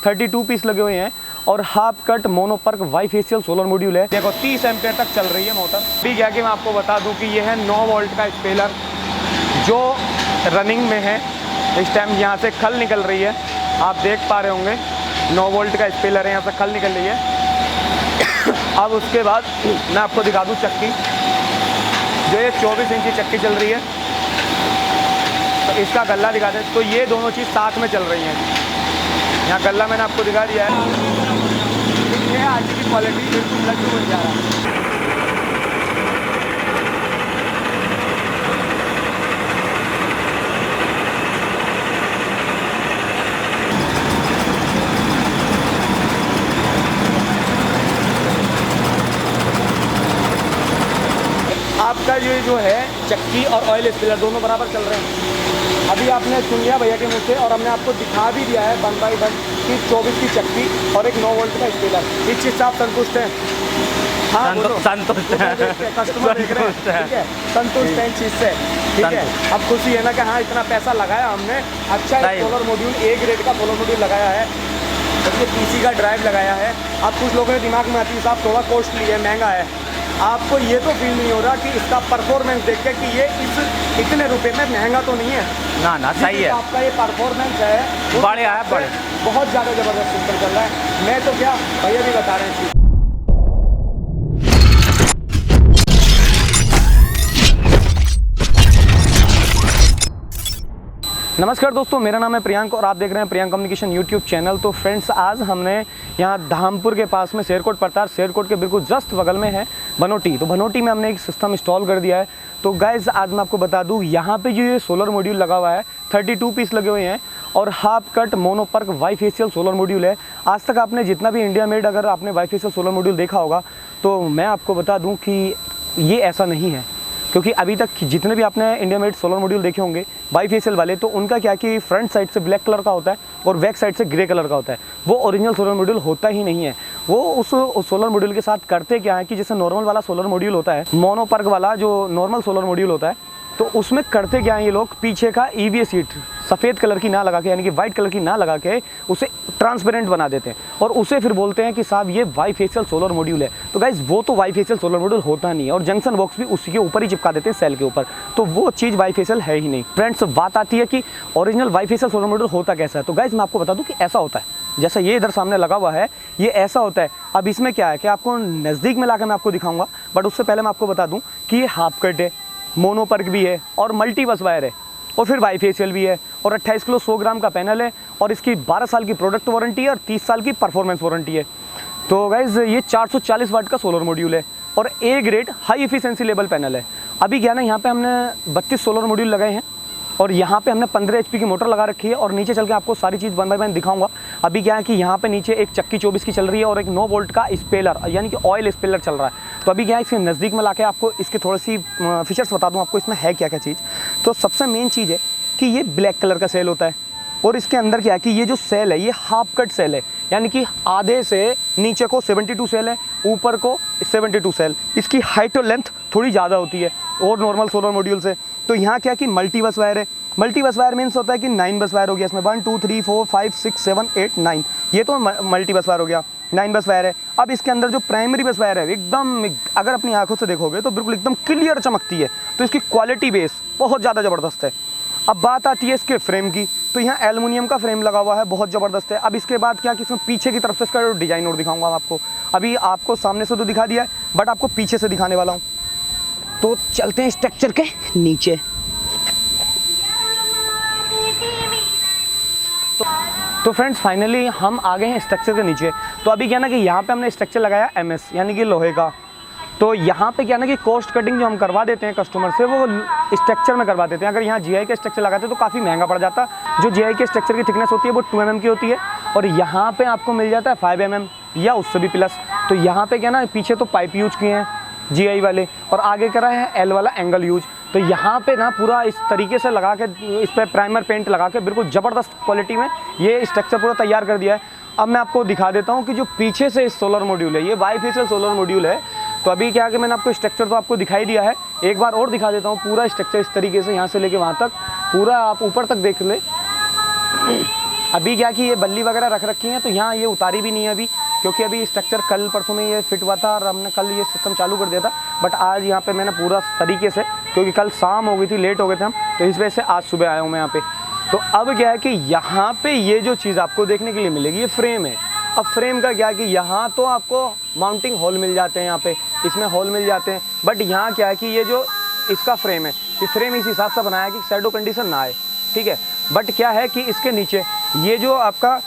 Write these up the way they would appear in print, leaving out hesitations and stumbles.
32 piece लगे हुए हैं और half cut mono PERC bifacial solar module है। देखो 30 एम्पेयर तक चल रही है मोटर। अभी क्या कि मैं आपको बता दूं कि ये है 9 वोल्ट का स्पेलर जो रनिंग में है। इस टाइम यहाँ से खल निकल रही है, आप देख पा रहे होंगे 9 वोल्ट का स्पेलर है, यहाँ से खल निकल रही है। अब उसके बाद मैं आपको दिखा दूँ चक्की, जो ये 24 इंच की चक्की चल रही है। तो इसका गल्ला दिखा दें, तो ये दोनों चीज़ साथ में चल रही हैं। यहाँ गल्ला मैंने आपको दिखा दिया है। ये आज की क्वालिटी बिल्कुल लड्डू बन जा रहा है। आपका ये जो है चक्की और ऑयल स्पिलर दोनों बराबर चल रहे हैं। अभी आपने सुन लिया भैया के मुँह से और हमने आपको दिखा भी दिया है 1 बाई 1 कि 24 की चक्की और एक 9 वोल्ट का स्पिलर। इस चीज़ से आप संतुष्ट हैं? हाँ, संतुष्ट है, कस्टमर देख रहे हैं, ठीक है, संतुष्ट है इस चीज़ से, ठीक है। अब खुशी है ना कि हाँ इतना पैसा लगाया हमने, अच्छा एक सोलर मॉड्यूल, ए ग्रेड का सोलर मॉड्यूल लगाया है, तो ये पीसी का ड्राइव लगाया है। अब कुछ लोगों के दिमाग में आती है साहब थोड़ा कॉस्टली है, महंगा है। आपको ये तो फील नहीं हो रहा कि इसका परफॉर्मेंस देख के कि ये इतने रुपए में महंगा तो नहीं है ना, सही है। आपका ये परफॉर्मेंस है बढ़िया है, बड़े बहुत ज़्यादा ज़बरदस्त सिस्टम चल रहा है। मैं तो क्या भैया भी बता रहे हैं। नमस्कार दोस्तों, मेरा नाम है प्रियांक और आप देख रहे हैं प्रियांक कम्युनिकेशन यूट्यूब चैनल। तो फ्रेंड्स, आज हमने यहाँ धामपुर के पास में शेरकोट पड़ता है, शेरकोट के बिल्कुल जस्ट बगल में है बनोटी। तो बनोटी में हमने एक सिस्टम इंस्टॉल कर दिया है। तो गाइज़ आज मैं आपको बता दूँ, यहाँ पे जो ये सोलर मॉड्यूल लगा हुआ है 32 पीस लगे हुए हैं और half cut mono PERC bifacial solar module है। आज तक आपने जितना भी इंडिया मेड अगर आपने बाईफेशियल सोलर मॉड्यूल देखा होगा तो मैं आपको बता दूँ कि ये ऐसा नहीं है। क्योंकि अभी तक जितने भी आपने इंडिया मेड सोलर मॉड्यूल देखे होंगे बाईफेशियल वाले, तो उनका क्या कि फ्रंट साइड से ब्लैक कलर का होता है और बैक साइड से ग्रे कलर का होता है। वो ओरिजिनल सोलर मॉड्यूल होता ही नहीं है। वो उस सोलर मॉड्यूल के साथ करते क्या है कि जैसे नॉर्मल वाला सोलर मॉड्यूल होता है, मोनोपर्क वाला जो नॉर्मल सोलर मॉड्यूल होता है, तो उसमें करते क्या है ये लोग, पीछे का ईवीए सीट सफ़ेद कलर की ना लगा के, यानी कि वाइट कलर की ना लगा के उसे ट्रांसपेरेंट बना देते हैं और उसे फिर बोलते हैं कि साहब ये बाईफेशियल सोलर मॉड्यूल है। तो गाइज वो तो बाईफेशियल सोलर मॉड्यूल होता नहीं है और जंक्शन बॉक्स भी उसी के ऊपर ही चिपका देते हैं सेल के ऊपर, तो वो चीज़ बाईफेशियल है ही नहीं। फ्रेंड्स, बात आती है कि ओरिजिनल बाईफेशियल सोलर मॉड्यूल होता कैसा है। तो गाइज मैं आपको बता दूँ कि ऐसा होता है, जैसा ये इधर सामने लगा हुआ है ये ऐसा होता है। अब इसमें क्या है कि आपको नज़दीक में लाकर मैं आपको दिखाऊंगा, बट उससे पहले मैं आपको बता दूँ कि ये हाफ कट है, मोनोपर्क भी है और मल्टी बस वायर है और फिर बाईफेशियल भी है और 28 किलो 100 ग्राम का पैनल है और इसकी 12 साल की प्रोडक्ट वारंटी है और 30 साल की परफॉर्मेंस वारंटी है। तो गाइज ये 440 वाट का सोलर मॉड्यूल है और A grade high efficiency level panel है। अभी क्या ना, यहाँ पे हमने 32 सोलर मॉड्यूल लगाए हैं और यहाँ पे हमने 15 HP की मोटर लगा रखी है और नीचे चल के आपको सारी चीज़ 1 बाय 1 दिखाऊंगा। अभी क्या है कि यहाँ पे नीचे एक चक्की 24 की चल रही है और एक 9 वोल्ट का स्पेलर यानी कि ऑयल स्पेलर चल रहा है। तो अभी क्या है, इसके नज़दीक में लाके आपको इसके थोड़ी सी फीचर्स बता दूँ आपको इसमें है क्या क्या चीज़। तो सबसे मेन चीज़ है कि ये ब्लैक कलर का सेल होता है और इसके अंदर क्या है कि ये जो सेल है ये हाफ कट सेल है, यानी कि आधे से नीचे को 72 सेल है, ऊपर को 72 सेल। इसकी हाइट और लेंथ थोड़ी ज़्यादा होती है और नॉर्मल सोलर मॉड्यूल से। तो यहाँ क्या कि मल्टी बस वायर है। मल्टी बस वायर मीन्स होता है कि 9 बस वायर हो गया इसमें, 1 2 3 4 5 6 7 8 9, ये तो मल्टी बस वायर हो गया, 9 बस वायर है। अब इसके अंदर जो प्राइमरी बस वायर है एकदम, अगर अपनी आंखों से देखोगे तो बिल्कुल एकदम क्लियर चमकती है। तो इसकी क्वालिटी बेस बहुत ज़्यादा ज़बरदस्त है। अब बात आती है इसके फ्रेम की, तो यहाँ एल्युमिनियम का फ्रेम लगा हुआ है, बहुत ज़बरदस्त है। अब इसके बाद क्या कि इसमें पीछे की तरफ से इसका डिज़ाइन और दिखाऊंगा आपको। अभी आपको सामने से तो दिखा दिया है बट आपको पीछे से दिखाने वाला हूँ। तो चलते हैं स्ट्रक्चर के नीचे। तो फ्रेंड्स फाइनली हम आ गए हैं स्ट्रक्चर के नीचे। तो अभी क्या ना कि यहाँ पे हमने स्ट्रक्चर लगाया MS यानी कि लोहे का। तो यहाँ पे क्या ना कि कॉस्ट कटिंग जो हम करवा देते हैं कस्टमर से वो स्ट्रक्चर में करवा देते हैं। अगर यहाँ GI के स्ट्रक्चर लगाते तो काफ़ी महंगा पड़ जाता। जो GI के स्ट्रक्चर की थिकनेस होती है वो 2 mm की होती है और यहाँ पे आपको मिल जाता है 5 mm या उससे भी प्लस। तो यहाँ पे क्या ना, पीछे तो पाइप यूज किए हैं GI वाले और आगे करा है L वाला एंगल यूज। तो यहाँ पे ना पूरा इस तरीके से लगा के इस पर प्राइमर पेंट लगा के बिल्कुल ज़बरदस्त क्वालिटी में ये स्ट्रक्चर पूरा तैयार कर दिया है। अब मैं आपको दिखा देता हूँ कि जो पीछे से इस सोलर मॉड्यूल है ये बाईफेशियल सोलर मॉड्यूल है। तो अभी क्या कि मैंने आपको स्ट्रक्चर तो आपको दिखाई दिया है, एक बार और दिखा देता हूँ पूरा स्ट्रक्चर इस तरीके से यहाँ से लेके वहाँ तक पूरा आप ऊपर तक देख ले। अभी क्या कि ये बल्ली वगैरह रख रखी हैं, तो यहाँ ये उतारी भी नहीं है अभी, क्योंकि अभी स्ट्रक्चर कल परसों में ये फिट हुआ था और हमने कल ये सिस्टम चालू कर दिया था। बट आज यहाँ पे मैंने पूरा तरीके से, क्योंकि कल शाम हो गई थी, लेट हो गए थे हम, तो इस वजह से आज सुबह आया हूँ मैं यहाँ पे। तो अब क्या है कि यहाँ पे ये जो चीज़ आपको देखने के लिए मिलेगी, ये फ्रेम है। अब फ्रेम का क्या है कि यहाँ तो आपको माउंटिंग होल मिल जाते हैं, यहाँ पे इसमें होल मिल जाते हैं, बट यहाँ क्या है कि ये जो इसका फ्रेम है, ये फ्रेम इस हिसाब से बनाया कि शैडो कंडीशन ना आए, ठीक है। बट क्या है कि इसके नीचे ये जो आपका,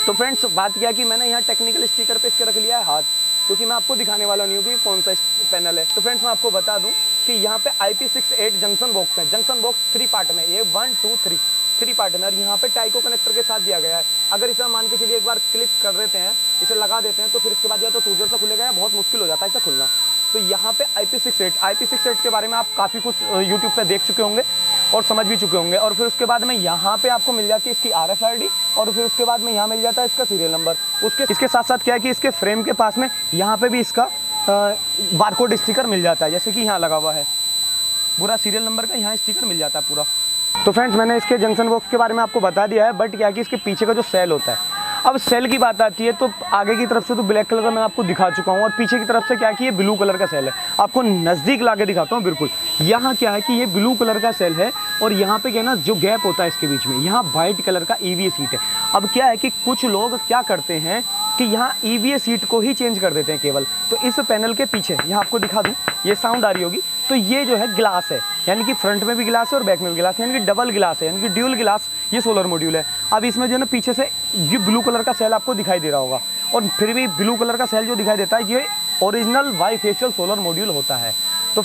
तो फ्रेंड्स बात क्या है कि मैंने यहाँ टेक्निकल स्टिकर पे इसके रख लिया है हाथ, क्योंकि मैं आपको दिखाने वाला नहीं हूँ कि कौन सा पैनल है। तो फ्रेंड्स मैं आपको बता दूँ कि यहाँ पे IP68 जंक्शन बॉक्स है। जंक्शन बॉक्स 3 पार्ट में, ये 1 2 3 पार्ट में, और यहाँ पे टाइको कनेक्टर के साथ दिया गया है। अगर इसे मान के चलिए एक बार क्लिप कर देते हैं, इसे लगा देते हैं, तो फिर इसके बाद या तो टूजर से खुलेगा या बहुत मुश्किल हो जाता है इसे खुलना। तो यहाँ पे IP68 के बारे में आप काफ़ी कुछ यूट्यूब पे देख चुके होंगे और समझ भी चुके होंगे। और फिर उसके बाद में यहाँ पे आपको मिल जाती है इसकी RFID, और फिर उसके बाद में यहाँ मिल जाता है इसका सीरियल नंबर। इसके साथ साथ क्या है कि इसके फ्रेम के पास में यहाँ पे भी इसका बारकोड स्टिकर मिल जाता है, जैसे कि यहाँ लगा हुआ है पूरा सीरियल नंबर का, यहाँ स्टिकर मिल जाता है पूरा। तो फ्रेंड्स मैंने इसके जंक्शन बॉक्स के बारे में आपको बता दिया है, बट क्या है कि इसके पीछे का जो सेल होता है, अब सेल की बात आती है तो आगे की तरफ से तो ब्लैक कलर का मैं आपको दिखा चुका हूँ, और पीछे की तरफ से क्या है कि ये ब्लू कलर का सेल है। आपको नज़दीक ला के दिखाता हूँ। बिल्कुल यहाँ क्या है कि ये ब्लू कलर का सेल है, और यहाँ पे क्या है ना, जो गैप होता है इसके बीच में, यहाँ वाइट कलर का EVA सीट है। अब क्या है कि कुछ लोग क्या करते हैं कि यहाँ EVA सीट को ही चेंज कर देते हैं केवल। तो इस पैनल के पीछे यहाँ आपको दिखा दूँ, ये साउंड आ रही होगी, तो ये जो है ग्लास है, यानी कि फ्रंट में भी ग्लास है और बैक में भी ग्लास है, यानी कि डबल ग्लास है, यानी कि ड्यूल ग्लास ये सोलर मॉड्यूल है। अब इसमें जो है ना पीछे से ये ब्लू कलर का सेल आपको दिखाई दे रहा होगा, और फिर भी ब्लू कलर का सेल जो दिखाई देता है ये ओरिजिनल बाईफेशियल सोलर मॉड्यूल होता है। तो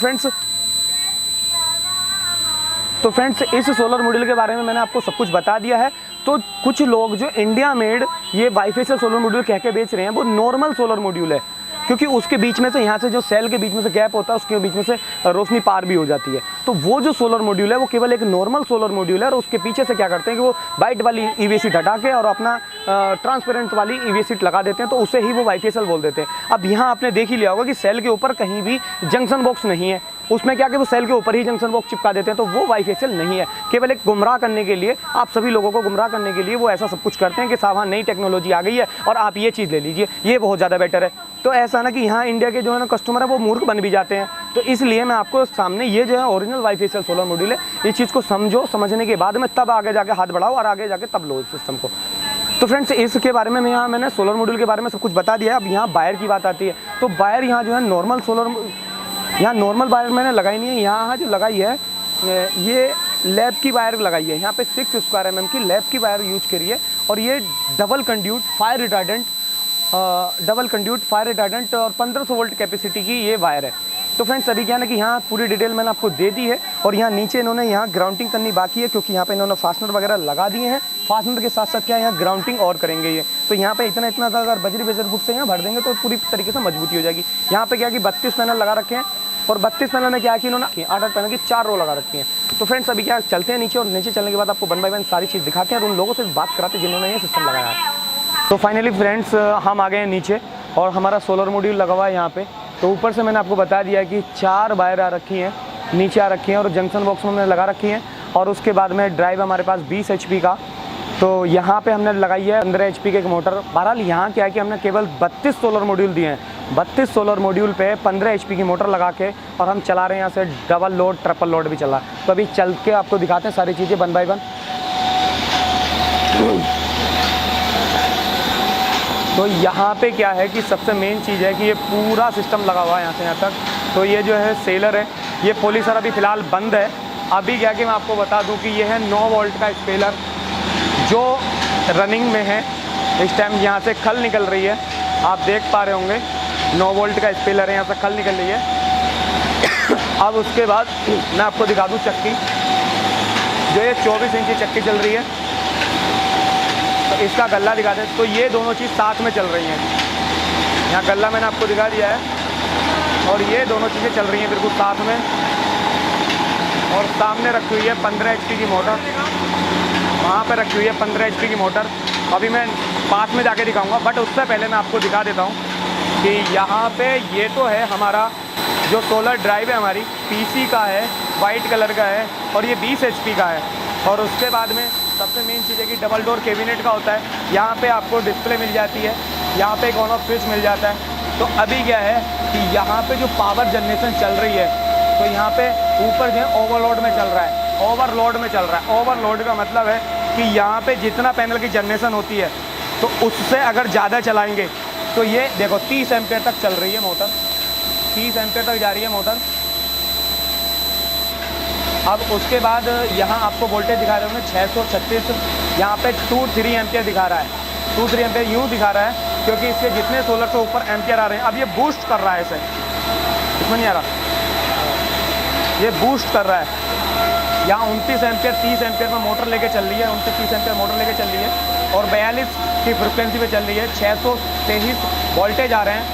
फ्रेंड्स इस सोलर मॉड्यूल के बारे में मैंने आपको सब कुछ बता दिया है। तो कुछ लोग जो इंडिया मेड ये बाईफेशियल सोलर मॉड्यूल कह के बेच रहे हैं, वो नॉर्मल सोलर मॉड्यूल है, क्योंकि उसके बीच में से, यहाँ से जो सेल के बीच में से गैप होता है, उसके बीच में से रोशनी पार भी हो जाती है। तो वो जो सोलर मॉड्यूल है वो केवल एक नॉर्मल सोलर मॉड्यूल है, और उसके पीछे से क्या करते हैं कि वो वाइट वाली EVA सीट हटा के और अपना ट्रांसपेरेंट वाली EVA सीट लगा देते हैं, तो उसे ही वो बाईफेशियल बोल देते हैं। अब यहाँ आपने देख ही लिया होगा कि सेल के ऊपर कहीं भी जंक्शन बॉक्स नहीं है, उसमें क्या कि वो सेल के ऊपर ही जंक्शन बॉक्स चिपका देते हैं, तो वो बाईफेशियल नहीं है। केवल एक गुमराह करने के लिए, आप सभी लोगों को गुमराह करने के लिए वो ऐसा सब कुछ करते हैं कि साहब हाँ नई टेक्नोलॉजी आ गई है और आप ये चीज़ ले लीजिए, ये बहुत ज़्यादा बेटर है। तो ऐसा ना कि यहाँ इंडिया के जो है ना कस्टमर है वो मूर्ख बन भी जाते हैं। तो इसलिए मैं आपको सामने ये जो है ओरिजिनल बाईफेशियल सोलर मॉड्यूल है, इस चीज़ को समझो, समझने के बाद में तब आगे जाके हाथ बढ़ाओ और आगे जाके तब लो इस सिस्टम को। तो फ्रेंड्स इसके बारे में यहाँ मैंने सोलर मॉड्यूल के बारे में सब कुछ बता दिया है। अब यहाँ वायर की बात आती है, तो वायर यहाँ जो है नॉर्मल यहाँ नॉर्मल वायर मैंने लगाई नहीं है, यहाँ जो लगाई है ये लैब की वायर लगाई है। यहाँ पे 6 स्क्वायर mm की लैब की वायर यूज करी है, और ये डबल कंड्यूट फायर रिटार्डेंट और 1500 वोल्ट कैपेसिटी की ये वायर है। तो फ्रेंड्स अभी क्या है ना कि यहाँ पूरी डिटेल मैंने आपको दे दी है, और यहाँ नीचे इन्होंने यहाँ ग्राउंडिंग करनी बाकी है, क्योंकि यहाँ पे इन्होंने फास्टनर वगैरह लगा दिए हैं। फास्टनर के साथ साथ क्या यहाँ ग्राउंडिंग और करेंगे ये। तो यहाँ पे इतना अगर बजरी बेजर फुट से यहाँ भर देंगे तो पूरी तरीके से मजबूती हो जाएगी। यहाँ पे क्या कि 32 पैनल लगा रखे हैं, और 32 पैनल में क्या कि इन्होंने 8 पैनल की 4 रो लगा रखी हैं। तो फ्रेंड्स अभी क्या चलते हैं नीचे, और नीचे चलने के बाद आपको 1 बाय 1 सारी चीज़ दिखाते हैं और उन लोगों से बात कराते हैं जिन्होंने ये सिस्टम लगाया है। तो फाइनली फ्रेंड्स हम आ गए हैं नीचे, और हमारा सोलर मॉड्यूल लगा हुआ है यहाँ पे। तो ऊपर से मैंने आपको बता दिया कि 4 वायर आ रखी हैं, नीचे आ रखी हैं, और जंक्शन बॉक्स में हमने लगा रखी हैं। और उसके बाद में ड्राइव हमारे पास 20 HP का, तो यहाँ पे हमने लगाई है 15 HP के एक मोटर। बहरहाल यहाँ क्या है कि हमने केवल 32 सोलर मॉड्यूल दिए हैं, 32 सोलर मॉड्यूल पे 15 HP की मोटर लगा के, और हम चला रहे हैं यहाँ से डबल लोड ट्रिपल लोड भी चला। तो अभी चल के आपको दिखाते हैं सारी चीज़ें 1 बाय 1। तो यहाँ पे क्या है कि सबसे मेन चीज़ है कि ये पूरा सिस्टम लगा हुआ है यहाँ से यहाँ तक। तो ये जो है सेलर है, ये पोलिसर अभी फ़िलहाल बंद है। अभी क्या कि मैं आपको बता दूँ कि ये है 9 वोल्ट का स्पेलर जो रनिंग में है इस टाइम। यहाँ से खल निकल रही है, आप देख पा रहे होंगे 9 वोल्ट का स्पेलर है, यहाँ से खल निकल रही है। अब उसके बाद मैं आपको दिखा दूँ चक्की, जो ये 24 इंच की चक्की चल रही है। तो इसका गल्ला दिखा दें, तो ये दोनों चीज़ साथ में चल रही हैं। यहाँ गल्ला मैंने आपको दिखा दिया है, और ये दोनों चीज़ें चल रही हैं बिल्कुल साथ में। और सामने रखी हुई है 15 HP की मोटर, वहाँ पे रखी हुई है 15 HP की मोटर। अभी मैं पास में जाके दिखाऊंगा, बट उससे पहले मैं आपको दिखा देता हूँ कि यहाँ पे ये तो है हमारा जो सोलर ड्राइव है, हमारी PC का है, वाइट कलर का है, और ये 20 HP का है। और उसके बाद में सबसे मेन चीज़ है कि डबल डोर कैबिनेट का होता है। यहाँ पे आपको डिस्प्ले मिल जाती है, यहाँ पे एक ऑन ऑफ स्विच मिल जाता है। तो अभी क्या है कि यहाँ पे जो पावर जनरेशन चल रही है, तो यहाँ पे ऊपर जो है ओवरलोड में चल रहा है, ओवरलोड में चल रहा है। ओवरलोड का मतलब है कि यहाँ पे जितना पैनल की जनरेशन होती है, तो उससे अगर ज़्यादा चलाएँगे तो ये देखो 30 एम्पेयर तक चल रही है मोटर, 30 एम्पेयर तक जा रही है मोटर। अब उसके बाद यहाँ आपको वोल्टेज दिखा रहे होंगे 636, यहाँ पे 2-3 एम्पियर दिखा रहा है। 2-3 एम्पियर यूँ दिखा रहा है क्योंकि इसके जितने सोलर से ऊपर एम्पियर आ रहे हैं, अब ये बूस्ट कर रहा है इसे, इसमें नहीं आ रहा, ये बूस्ट कर रहा है। यहाँ 29 एम्पियर 30 एम्पियर में मोटर लेके चल रही है, 29-30 एम्पियर मोटर लेके चल रही है और 42 की फ्रिक्वेंसी पे चल रही है। 623 वोल्टेज आ रहे हैं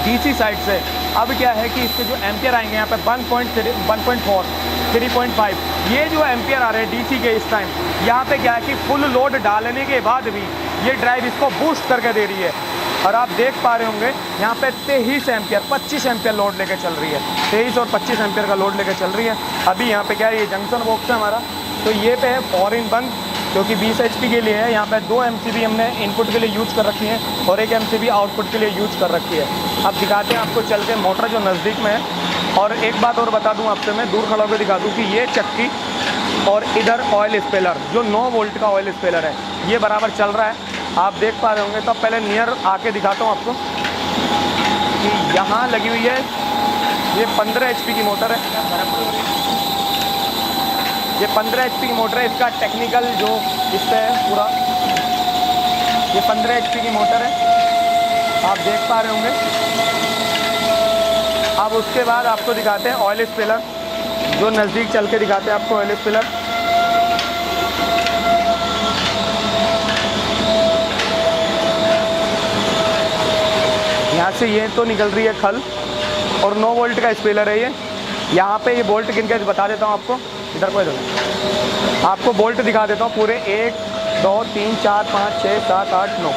डीसी साइड से। अब क्या है कि इसके जो एम्पियर आएंगे यहाँ पे 1.3, 1.4, 3.5, ये जो एम्पियर आ रहे हैं डीसी के इस टाइम, यहाँ पे क्या है कि फुल लोड डालने के बाद भी ये ड्राइव इसको बूस्ट करके दे रही है। और आप देख पा रहे होंगे यहाँ पे 23 एम्पियर 25 एम्पियर लोड लेके चल रही है, 23 और 25 एम्पियर का लोड लेके चल रही है। अभी यहाँ पे क्या है, ये जंक्शन बॉक्स है हमारा, तो ये पे है 4 इन 1 जो कि 20 HP के लिए है। यहाँ पे 2 MCB हमने इनपुट के लिए यूज कर रखी है और 1 MCB आउटपुट के लिए यूज कर रखी है। अब दिखाते हैं आपको चल के मोटर जो नज़दीक में है। और एक बात और बता दूं आपसे, मैं दूर खड़ा होकर दिखा दूं कि ये चक्की और इधर ऑयल स्पेलर जो 9 वोल्ट का ऑयल स्पेलर है, ये बराबर चल रहा है, आप देख पा रहे होंगे। तो पहले नियर आके दिखाता हूँ आपको कि यहाँ लगी हुई है, ये 15 HP की मोटर है, ये 15 HP की मोटर है। इसका टेक्निकल जो इस पर है पूरा, ये 15 HP की मोटर है, आप देख पा रहे होंगे। अब उसके बाद आपको दिखाते हैं ऑयल स्पेलर, जो नज़दीक चल के दिखाते हैं आपको ऑयल स्पेलर। यहाँ से ये तो निकल रही है खल और 9 वोल्ट का स्पेलर है ये। यहाँ पे ये बोल्ट गिन के बता देता हूँ आपको, इधर को इधर आपको बोल्ट दिखा देता हूँ पूरे 1 2 3 4 5 6 7 8 9,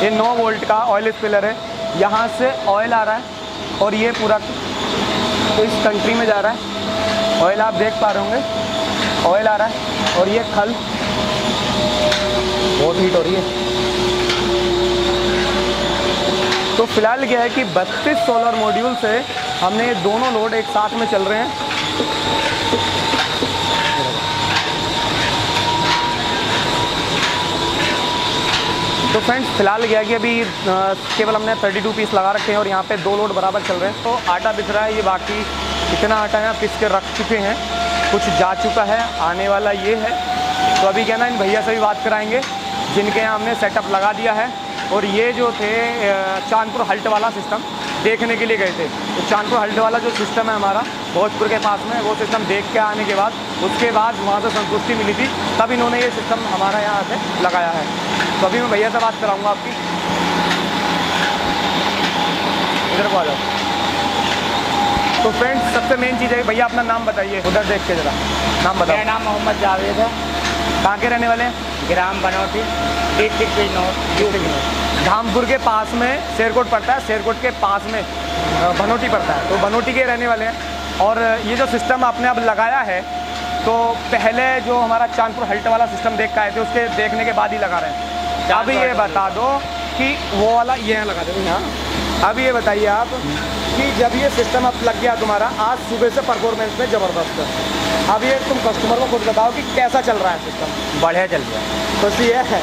ये 9 वोल्ट का ऑयल स्पेलर है। यहाँ से ऑयल आ रहा है और ये पूरा तो इस कंट्री में जा रहा है ऑयल, आप देख पा रहे होंगे ऑयल आ रहा है। और ये खल बहुत हीट हो रही है। तो फिलहाल क्या है कि 32 सोलर मॉड्यूल से हमने ये दोनों लोड एक साथ में चल रहे हैं। तो फ्रेंड्स फिलहाल क्या है कि अभी केवल हमने 32 पीस लगा रखे हैं और यहाँ पे 2 लोड बराबर चल रहे हैं। तो आटा पिस रहा है, ये बाकी इतना आटा यहाँ पिस के रख चुके हैं, कुछ जा चुका है, आने वाला ये है। तो अभी क्या ना इन भैया से भी बात कराएंगे जिनके यहाँ हमने सेटअप लगा दिया है। और ये जो थे चांदपुर हल्ट वाला सिस्टम देखने के लिए गए थे, तो चांदपुर हल्ट वाला जो सिस्टम है हमारा भोजपुर के पास में, वो सिस्टम देख के आने के बाद उसके बाद वहाँ से संतुष्टि मिली थी, तब इन्होंने ये सिस्टम हमारा यहाँ पे लगाया है। तो अभी मैं भैया से बात कराऊंगा आपकी, इधर को आ जाओ। तो फ्रेंड्स सबसे मेन चीज़ है, भैया अपना नाम बताइए, उधर देख के जरा नाम बताओ। मेरा नाम मोहम्मद जावेद है, कहाँ के रहने वाले हैं? ग्राम बनौटी, डिस्ट्रिक्ट बिजनौर। धामपुर के पास में शेरकोट पड़ता है, शेरकोट के पास में बनौटी पड़ता है, तो बनौटी के रहने वाले हैं। और ये जो सिस्टम आपने अब लगाया है, तो पहले जो हमारा चांदपुर हल्ट वाला सिस्टम देख के आए थे, उसके देखने के बाद ही लगा रहे हैं। अब ये बता दो कि वो वाला ये यहाँ लगा दो यहाँ। अब ये बताइए आप कि जब ये सिस्टम अब लग गया तुम्हारा, आज सुबह से परफॉर्मेंस में ज़बरदस्त है। अब ये तुम कस्टमर को खुद बताओ कि कैसा चल रहा है सिस्टम। बढ़िया चल गया। तो ये है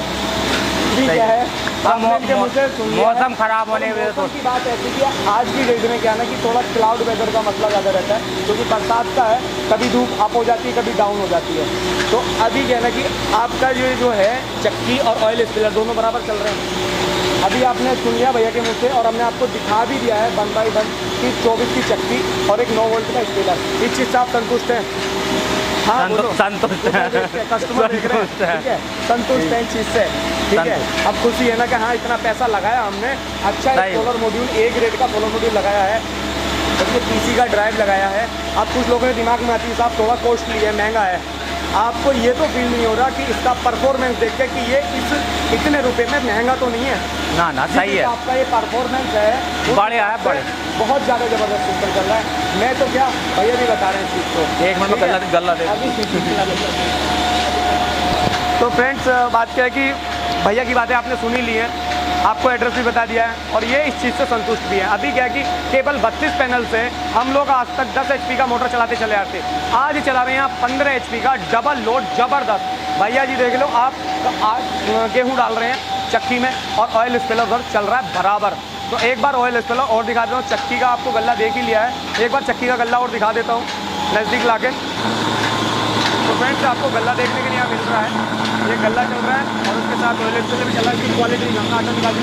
ठीक है। मौसम खराब होने की मौसम की बात ऐसी कि आज की डेट में क्या ना कि थोड़ा क्लाउड वेदर का मसला ज़्यादा रहता है, क्योंकि बरसात का है, कभी धूप अप हो जाती है, कभी डाउन हो जाती है। तो अभी क्या ना कि आपका ये जो है चक्की और ऑयल स्पिलर दोनों बराबर चल रहे हैं। अभी आपने सुन लिया भैया के मुँह से, और हमने आपको दिखा भी दिया है 1 बाई 1 की 24 की चक्की और एक 9 वोल्ट का स्पिलर। इस चीज़ से आप संतुष्ट हैं? हाँ, संतुष्ट है, कस्टमर देख रहे हैं, ठीक है, संतुष्ट है इस चीज़ से, ठीक है। अब खुशी है ना कि हाँ इतना पैसा लगाया हमने, अच्छा है सोलर मॉड्यूल, A ग्रेड का सोलर मॉड्यूल लगाया है, उसके PC का ड्राइव लगाया है। अब कुछ लोगों के दिमाग में आती है साहब थोड़ा कॉस्टली है, महंगा है। आपको ये तो फील नहीं हो रहा कि इसका परफॉर्मेंस देख के कि ये इतने रुपए में महंगा तो नहीं है ना, सही है। आपका ये परफॉर्मेंस है बढ़िया है, बढ़िया, बहुत ज़्यादा ज़बरदस्त सिस्टम चल रहा है। मैं तो क्या भैया भी बता रहे हैं इस चीज़ को। एक मिनट में गल्ला दे। तो फ्रेंड्स बात क्या है कि भैया की बातें आपने सुनी ली हैं, आपको एड्रेस भी बता दिया है और ये इस चीज़ से संतुष्ट भी है। अभी क्या है कि केवल 32 पैनल से हम लोग आज तक 10 HP का मोटर चलाते चले आते, आज चला रहे हैं आप 15 HP का डबल लोड ज़बरदस्त। भैया जी देख लो, आप गेहूँ डाल रहे हैं चक्की में और ऑयल स्पेलर उधर चल रहा है बराबर। तो एक बार ऑयल स्पेलर और दिखा देता हूँ, चक्की का आपको गल्ला देख ही लिया है, एक बार चक्की का गल्ला और दिखा देता हूँ नज़दीक ला के। तो फ्रेंड्स आपको गल्ला देखने के लिए यहाँ मिल रहा है, ये गल्ला चल रहा है और उसके साथ ऑयल स्पेलर भी चल रहा है। इसकी क्वालिटी गंगा आटा निकाल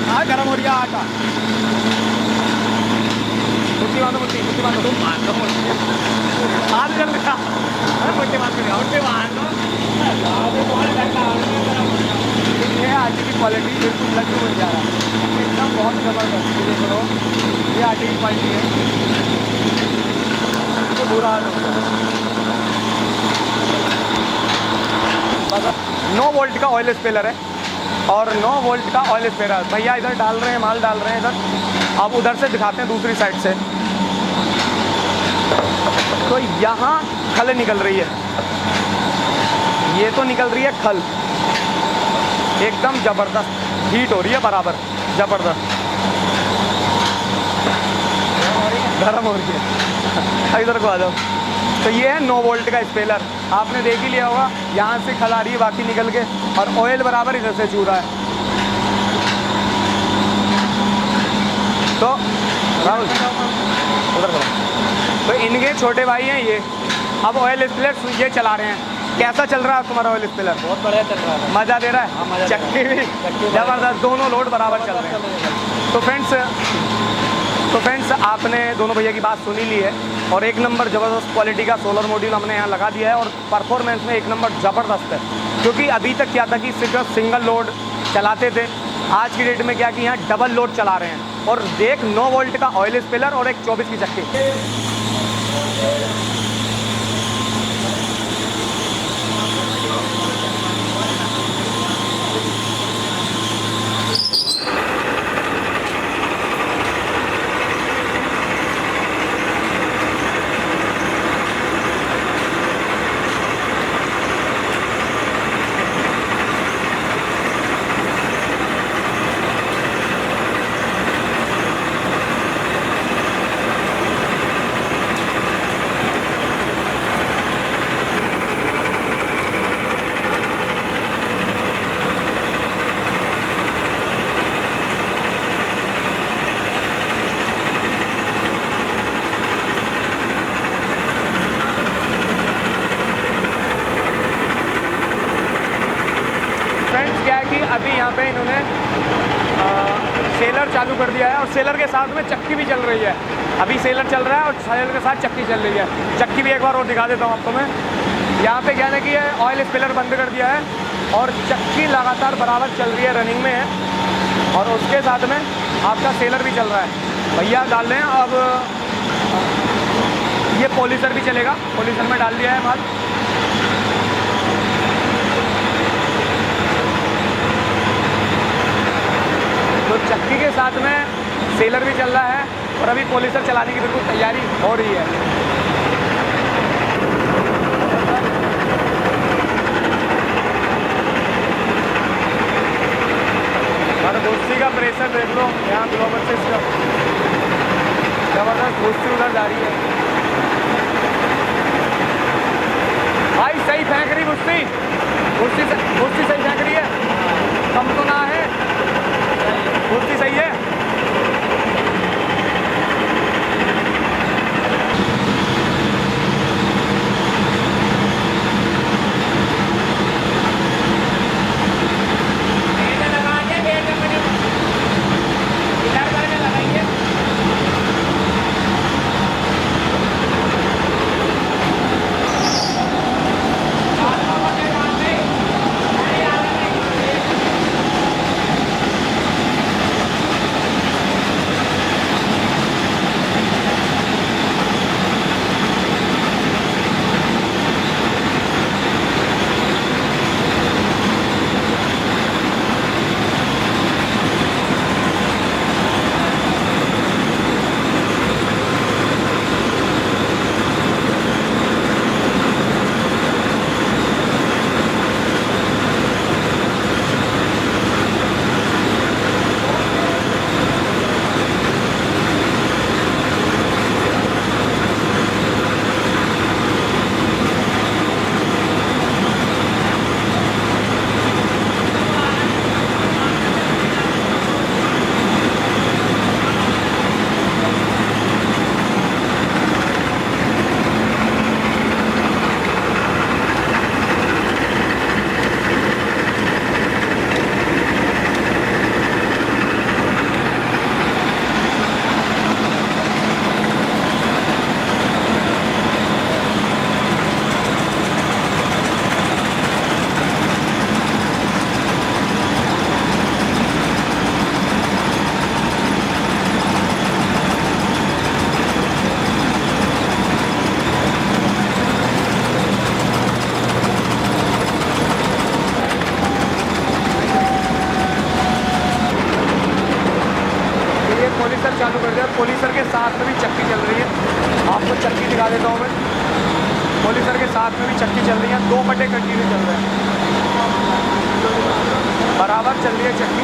हाँ गर्म हो रहा आटा। मुट्ठी बांधो, मुट्ठी बांधो, तुम बांधो हाथ जल रहा, मुट्ठी बांधो। ये आटे की क्वालिटी बिल्कुल लड्डू बन जा रहा है, एकदम बहुत ज़बरदस्त। देख लो ये आटे की क्वालिटी है, तो बुरा हाल होता है। 9 वोल्ट का ऑयल स्पेलर है और 9 वोल्ट का ऑयल स्पेलर। भैया इधर डाल रहे हैं, माल डाल रहे हैं इधर, अब उधर से दिखाते हैं दूसरी साइड से। तो यहाँ खल निकल रही है, ये तो निकल रही है खल, एकदम ज़बरदस्त हीट हो रही है बराबर, ज़बरदस्त गर्म हो रही है। इधर को आ जाओ। तो ये है 9 वोल्ट का स्पेलर, आपने देख ही लिया होगा, यहाँ से खल आ रही है बाकी निकल के और ऑयल बराबर इधर से चू रहा है। तो राहुल उधर करो। तो इनके छोटे भाई हैं ये, अब ऑयल स्पेलर ये चला रहे हैं। कैसा चल रहा है तुम्हारा ऑयल स्पेलर? बहुत बढ़िया चल रहा है, मज़ा दे रहा हाँ, है, मज़ा दे रहा चक्की भी ज़बरदस्त, दोनों लोड बराबर चल रहे हैं। तो फ्रेंड्स आपने दोनों भैया की बात सुनी ली है और एक नंबर ज़बरदस्त क्वालिटी का सोलर मॉड्यूल हमने यहाँ लगा दिया है और परफॉर्मेंस में एक नंबर ज़बरदस्त है। क्योंकि अभी तक क्या था कि सिर्फ सिंगल लोड चलाते थे, आज की डेट में क्या कि यहाँ डबल लोड चला रहे हैं। और एक 9 वोल्ट का ऑयल स्पेलर और एक 24 की चक्की। अभी यहाँ पे इन्होंने सेलर चालू कर दिया है और सेलर के साथ में चक्की भी चल रही है। अभी सेलर चल रहा है और सेलर के साथ चक्की चल रही है। चक्की भी एक बार और दिखा देता हूँ आपको मैं। यहाँ पे क्या है कि ऑयल स्पेलर बंद कर दिया है और चक्की लगातार बराबर चल रही है, रनिंग में है और उसके साथ में आपका सेलर भी चल रहा है। भैया डाल रहे हैं, अब ये पॉलिशर भी चलेगा, पॉलिशर में डाल दिया है माल। तो चक्की के साथ में सेलर भी चल रहा है और अभी पॉलिशर चलाने की बिल्कुल तैयारी हो रही है। और भूसी का प्रेशर देख लो, यहाँ ग्लोबल से ज़बरदस्त भूसी उधर जा रही है। भाई सही फेंक रही भूसी, भूसी सही फेंक रही है, कम तो ना है, भूसी सही है। पोलीसर चालू कर दिया। पोलीसर के साथ में भी चक्की चल रही है, आपको चक्की दिखा देता हूँ मैं। पोलीसर के साथ में भी चक्की चल रही है, 2 बटे कंटिन्यू चल रहा है, बराबर चल रही है चक्की।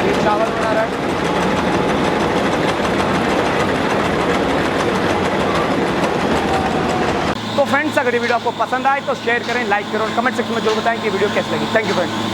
ये चावल बना रहा है। तो फ्रेंड्स, अगर ये वीडियो आपको पसंद आए तो शेयर करें, लाइक करें और कमेंट सेक्शन में जरूर बताएं कि वीडियो कैसी लगी। Thank you friends.